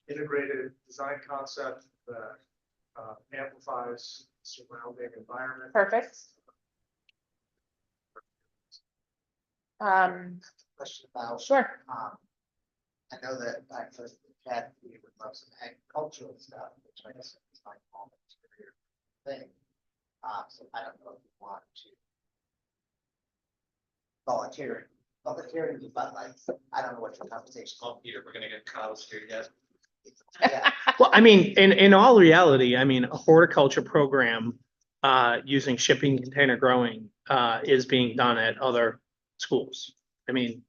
integrated design concept that amplifies surrounding environment. Perfect. Question about, Sure. I know that I first had, we would love some agricultural stuff, which I guess is my common exterior thing. So I don't know if you want to volunteering, but like, I don't know what your conversation. Oh, Peter, we're gonna get cows here yet. Yeah, Well, I mean, in all reality, I mean, a horticulture program using shipping container growing is being done at other schools. I mean,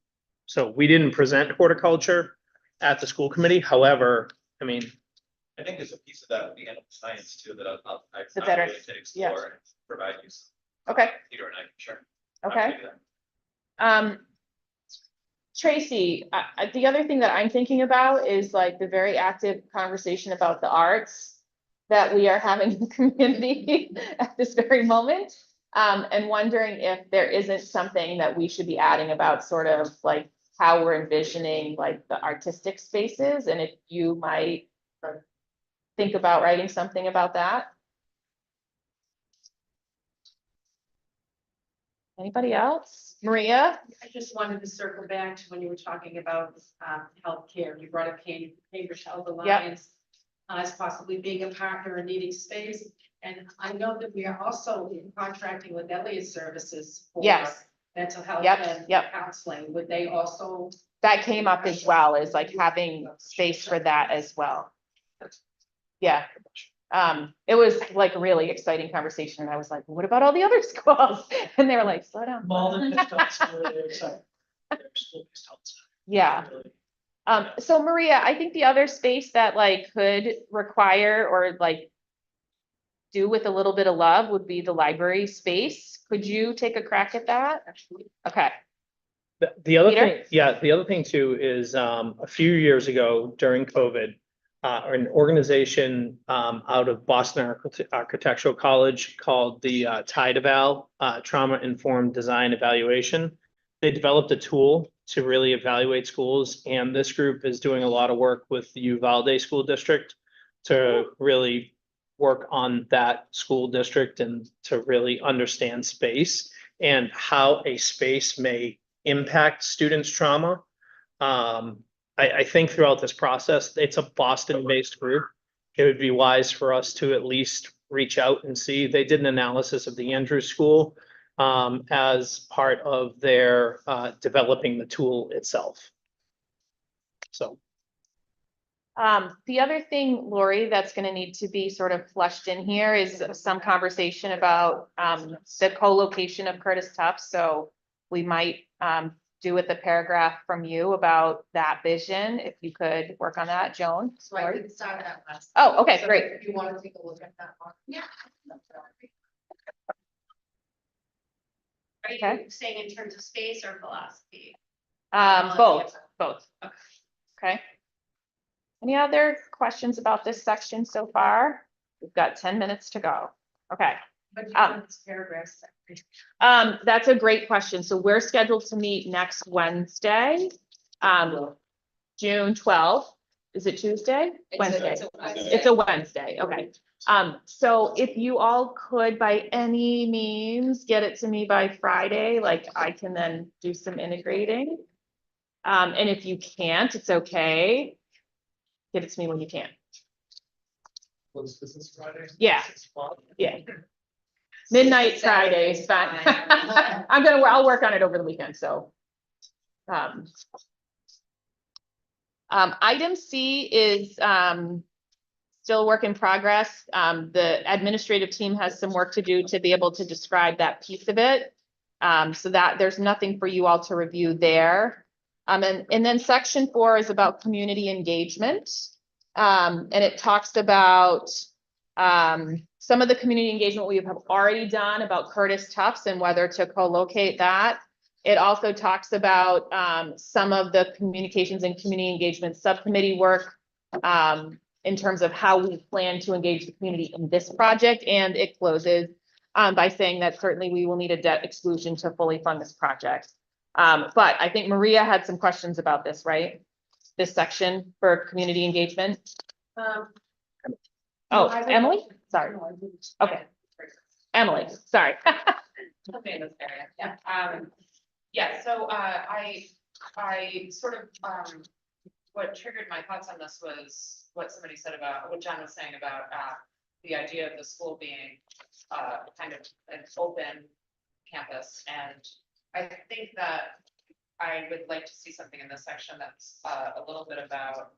so we didn't present horticulture at the school committee. However, I mean, I think there's a piece of that with the animal science too that I'm The better- willing to explore and provide you. Okay. Peter and I can share. Okay. Tracy, the other thing that I'm thinking about is like the very active conversation about the arts that we are having in the community at this very moment. And wondering if there isn't something that we should be adding about sort of like how we're envisioning like the artistic spaces, and if you might think about writing something about that. Anybody else? Maria? I just wanted to circle back to when you were talking about healthcare. You brought up Cambridge Health Alliance as possibly being a partner and needing space. And I know that we are also contracting with Elliott Services for Yes. mental health Yep, and yep. counseling. Would they also? That came up as well, as like having space for that as well. Yeah. It was like a really exciting conversation, and I was like, what about all the other schools? And they were like, slow down. Yeah. So Maria, I think the other space that like could require or like do with a little bit of love would be the library space. Could you take a crack at that? Okay. the other Peter? thing, the other thing too is a few years ago during COVID, an organization out of Boston Architectural College called the TIDE Eval, Trauma Informed Design Evaluation. They developed a tool to really evaluate schools, and this group is doing a lot of work with the Uvalde School District to really work on that school district and to really understand space and how a space may impact students' trauma. I think throughout this process, it's a Boston-based group. It would be wise for us to at least reach out and see. They did an analysis of the Andrews School as part of their developing the tool itself. So. The other thing, Lori, that's gonna need to be sort of fleshed in here is some conversation about the co-location of Curtis Tufts. So we might do with a paragraph from you about that vision, if you could work on that, Joan. So I did start that last. Oh, okay, So great. If you want to take a look at that one. Yeah. Are Okay. you saying in terms of space or philosophy? Both. Okay. Any other questions about this section so far? We've got 10 minutes to go. Okay. But you have this paragraph. That's a great question. So we're scheduled to meet next Wednesday, June 12th. Is it Tuesday? Wednesday. It's a Wednesday. Okay. So if you all could by any means get it to me by Friday, like I can then do some integrating. And if you can't, it's okay. Get it to me when you can. Was this Friday? Yeah. 6 o'clock? Yeah. Midnight Friday is fine. I'll work on it over the weekend, so. Item C is, still a work in progress. The administrative team has some work to do to be able to describe that piece of it. So that there's nothing for you all to review there. And then section 4 is about community engagement. And it talks about, some of the community engagement we have already done about Curtis Tufts and whether to co-locate that. It also talks about some of the communications and community engagement subcommittee work in terms of how we plan to engage the community in this project. And it closes by saying that certainly we will need a debt exclusion to fully fund this project. But I think Maria had some questions about this, right? This section for community engagement. Oh, Emily? Sorry. Okay. Emily, sorry. Okay, that's fair. Yeah. Yeah, so I sort of what triggered my thoughts on this was what somebody said about what John was saying about the idea of the school being kind of an open campus. And I think that I would like to see something in this section that's a little bit about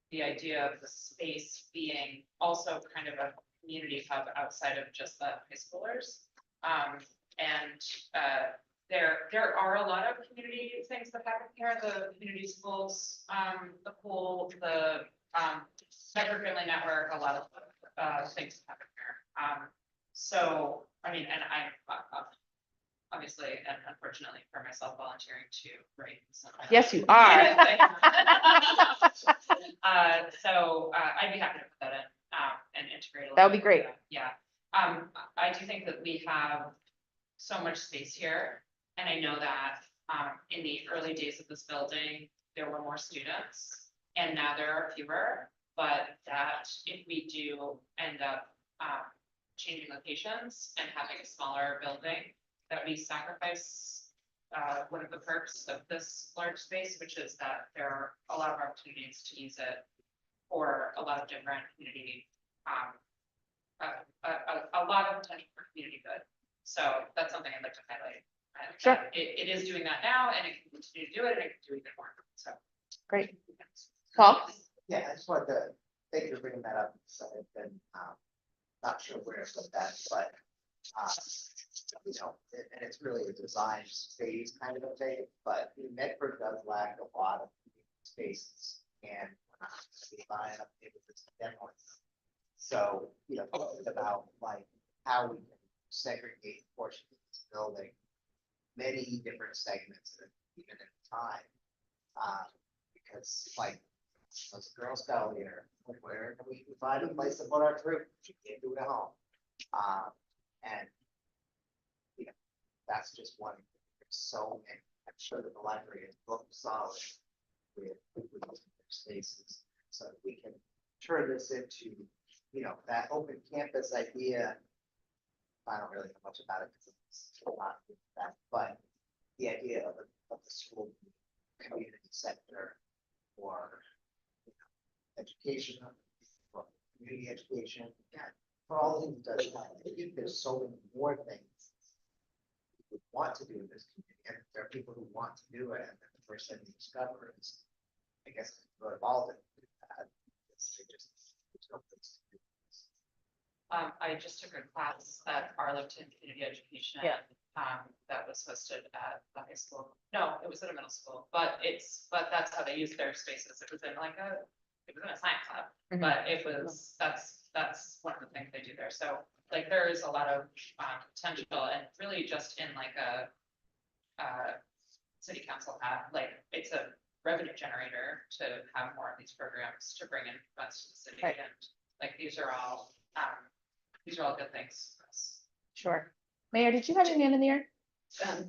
the idea of the space being also kind of a community hub outside of just the high schoolers. There are a lot of community things that happen here, the community schools, the pool, the Cyber Family Network, a lot of things happen here. So, I mean, and I obviously, and unfortunately for myself, volunteering to write some. Yes, you are. So I'd be happy to put that in and integrate. That would be great. Yeah. I do think that we have so much space here. And I know that in the early days of this building, there were more students and now there are fewer, but that if we do end up changing locations and having a smaller building, that we sacrifice one of the perks of this large space, which is that there are a lot of opportunities to use it for a lot of different community, a lot of potential for community good. So that's something I'd like to highlight. Sure. It is doing that now and it can continue to do it and it can do even more. So. Great. Paul? Yeah, I just wanted to thank you for bringing that up. So I've been not sure where to put that, but you know, and it's really a design phase kind of a thing, but Medford does lack a lot of spaces and we're not buying up neighborhoods demo. So, you know, thinking about like how we can segregate portions of this building, many different segments at even at a time. Because like as a Girl Scout leader, where can we find a place to put our troop? You can't do it at home. And you know, that's just one. There's so many. I'm sure that the library is booked solid with spaces, so we can turn this into, you know, that open campus idea. I don't really know much about it because it's a lot of that, but the idea of the school community center for, you know, education, for community education, for all the things that does, I think there's so many more things we want to do in this community, and there are people who want to do it, and then the first thing you discover is, I guess, we're involved in that. There's no place to do this. I just took a class at Arlington Community Education. Yeah. That was hosted at the high school. No, it was at a middle school, but that's how they use their spaces. It was in it was in a science lab, Mhm. but that's one of the things they do there. So like there is a lot of potential, and really just in like a city council hat, like it's a revenue generator to have more of these programs to bring in funds to the city. Right. And like these are all good things for us. Sure. Mayor, did you have your hand in the air?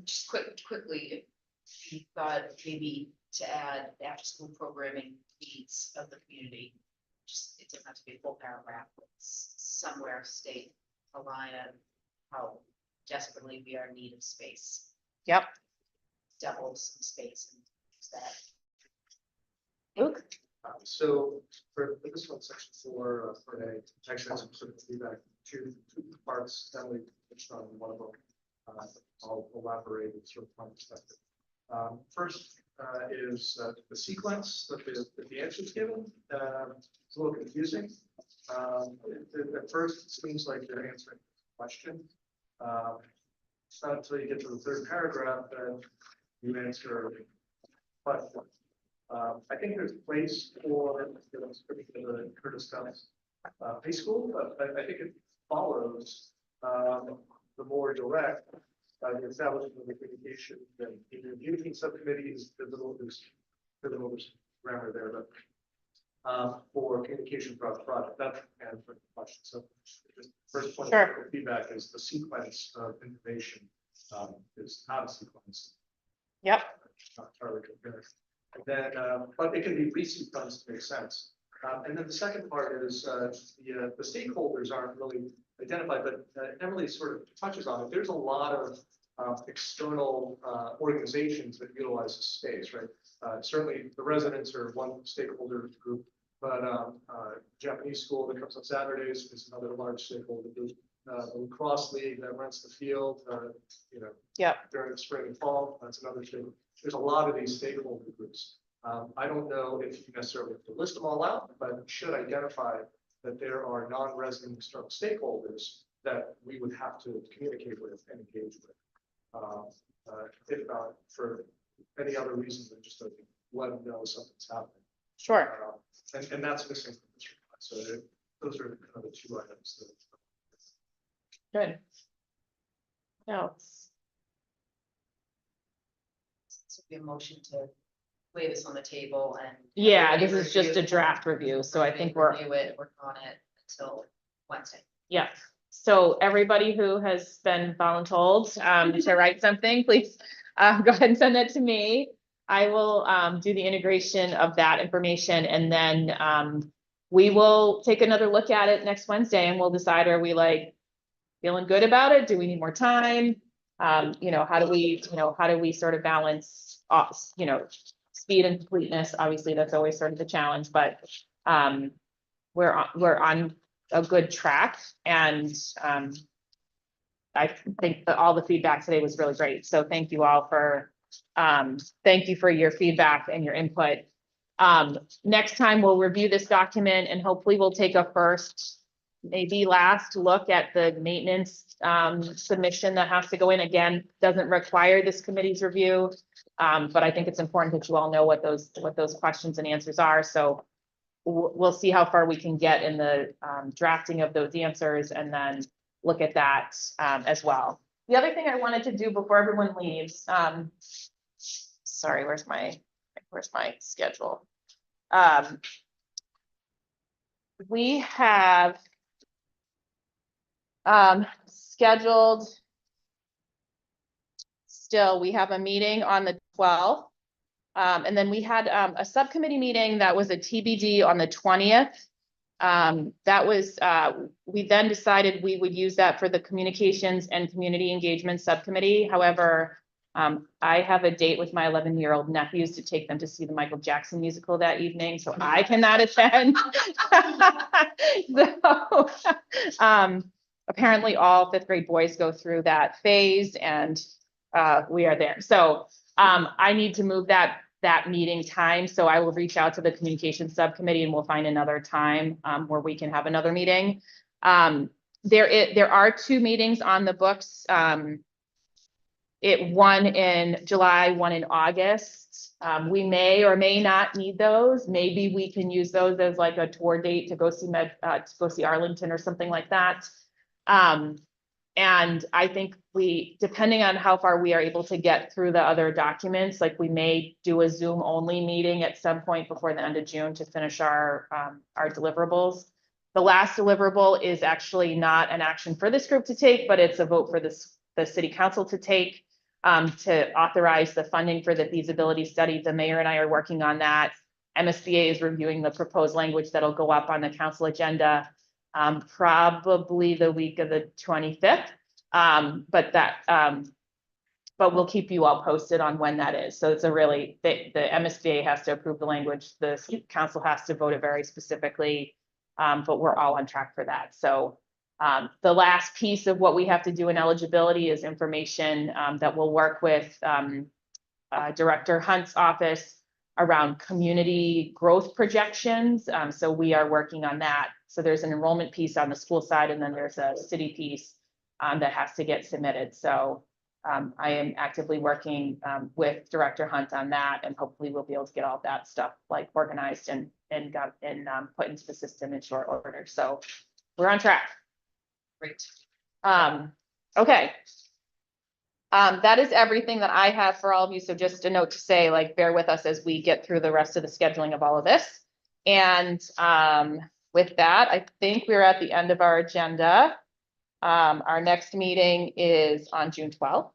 Just quickly, if you thought maybe to add after school programming needs of the community. Just, it doesn't have to be a full paragraph, but somewhere state a line on how desperately we are in need of space. Yep. Double some space and use that. Luke? So for this one, section 4, for A, actually has some sort of feedback, two parts, Emily touched on one of them. I'll elaborate sort of my perspective. First is the sequence that the answer's given. It's a little confusing. At first, it seems like you're answering a question. It's not until you get to the third paragraph that you answer a question. I think there's a place for the Curtis County's high school, but I think it follows the more direct the establishment of the communication. And either communication subcommittee is pivotal, there's grammar there, but for communication throughout the project, that's the answer to the question. So the first point of feedback is the sequence of information is not a sequence. Yep. Not entirely compared. And then, but it can be resequenced to make sense. And then the second part is the stakeholders aren't really identified, but Emily sort of touches on it. There's a lot of external organizations that utilize the space, right? Certainly the residents are one stakeholder group, but Japanese school that comes on Saturdays is another large stakeholder group. The lacrosse league that rents the field, during the spring and fall, that's another stakeholder. There's a lot of these stakeholder groups. I don't know if you necessarily have to list them all out, but you should identify that there are non-resident external stakeholders that we would have to communicate with and engage with. If not for any other reason than just to let them know something's happening. Sure. And that's missing from this report. So those are kind of the two items. Good. No. So be a motion to lay this on the table and. Yeah, this is just a draft review, so I think we're. Review it, work on it until Wednesday. Yeah, so everybody who has been voluntold to write something, please go ahead and send that to me. I will do the integration of that information, and then we will take another look at it next Wednesday, and we'll decide, are we like feeling good about it? Do we need more time? How do we sort of balance speed and completeness? Obviously, that's always sort of the challenge, but we're on a good track, and I think that all the feedback today was really great. So thank you all for your feedback and your input. Next time we'll review this document, and hopefully we'll take a first, maybe last look at the maintenance submission that has to go in. Again, doesn't require this committee's review, but I think it's important that you all know what those questions and answers are. So we'll see how far we can get in the drafting of those answers, and then look at that as well. The other thing I wanted to do before everyone leaves, sorry, where's my schedule? We have scheduled, we have a meeting on the 12th. And then we had a subcommittee meeting that was a TBD on the 20th. That was, we then decided we would use that for the communications and community engagement subcommittee. However, I have a date with my 11-year-old nephews to take them to see the Michael Jackson musical that evening, so I cannot attend. So So, apparently all fifth grade boys go through that phase and, we are there. So, I need to move that meeting time. So I will reach out to the communications subcommittee and we'll find another time, where we can have another meeting. There are 2 meetings on the books. One in July, one in August. We may or may not need those. Maybe we can use those as like a tour date to go see Arlington or something like that. And I think depending on how far we are able to get through the other documents, like we may do a Zoom only meeting at some point before the end of June to finish our deliverables. The last deliverable is actually not an action for this group to take, but it's a vote for the city council to take, to authorize the funding for the feasibility study. The mayor and I are working on that. MSBA is reviewing the proposed language that'll go up on the council agenda, probably the week of the 25th. But we'll keep you all posted on when that is. So it's the MSBA has to approve the language. The council has to vote it very specifically. But we're all on track for that. So the last piece of what we have to do in eligibility is information that we'll work with Director Hunt's office around community growth projections. So we are working on that. So there's an enrollment piece on the school side, and then there's a city piece that has to get submitted. So I am actively working with Director Hunt on that, and hopefully we'll be able to get all that stuff like organized and put into the system in short order. So we're on track. Great. Okay. That is everything that I have for all of you. So just a note to say, like, bear with us as we get through the rest of the scheduling of all of this. And with that, I think we're at the end of our agenda. Our next meeting is on June 12th.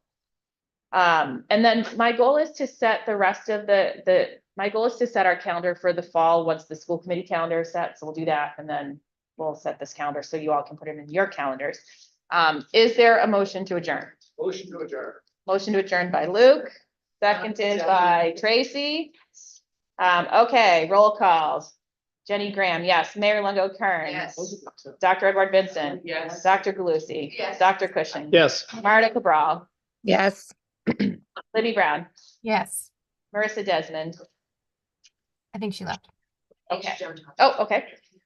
And then my goal is to set the rest of my goal is to set our calendar for the fall once the school committee calendar is set. So we'll do that, and then we'll set this calendar so you all can put it in your calendars. Is there a motion to adjourn? Motion to adjourn. Motion to adjourn by Luke, seconded by Tracy. Okay, roll calls. Jenny Graham, yes. Mayor Longo Kern. Yes. Dr. Edward Vincent. Yes. Dr. Galusi. Yes. Dr. Cushing. Yes. Marta Cabral. Yes. Libby Brown. Yes, Marissa Desmond. I think she left. Okay. Oh, okay.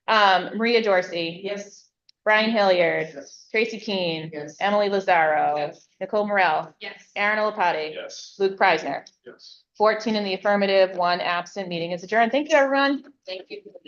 Maria Dorsey. Yes. Brian Hilliard. Yes. Tracy Keene. Yes. Emily Lazaro. Yes. Nicole Morel. Yes. Aaron Olapati. Yes. Luke Preisner. Yes. 14 in the affirmative, 1 absent. Meeting is adjourned. Thank you, everyone. Thank you.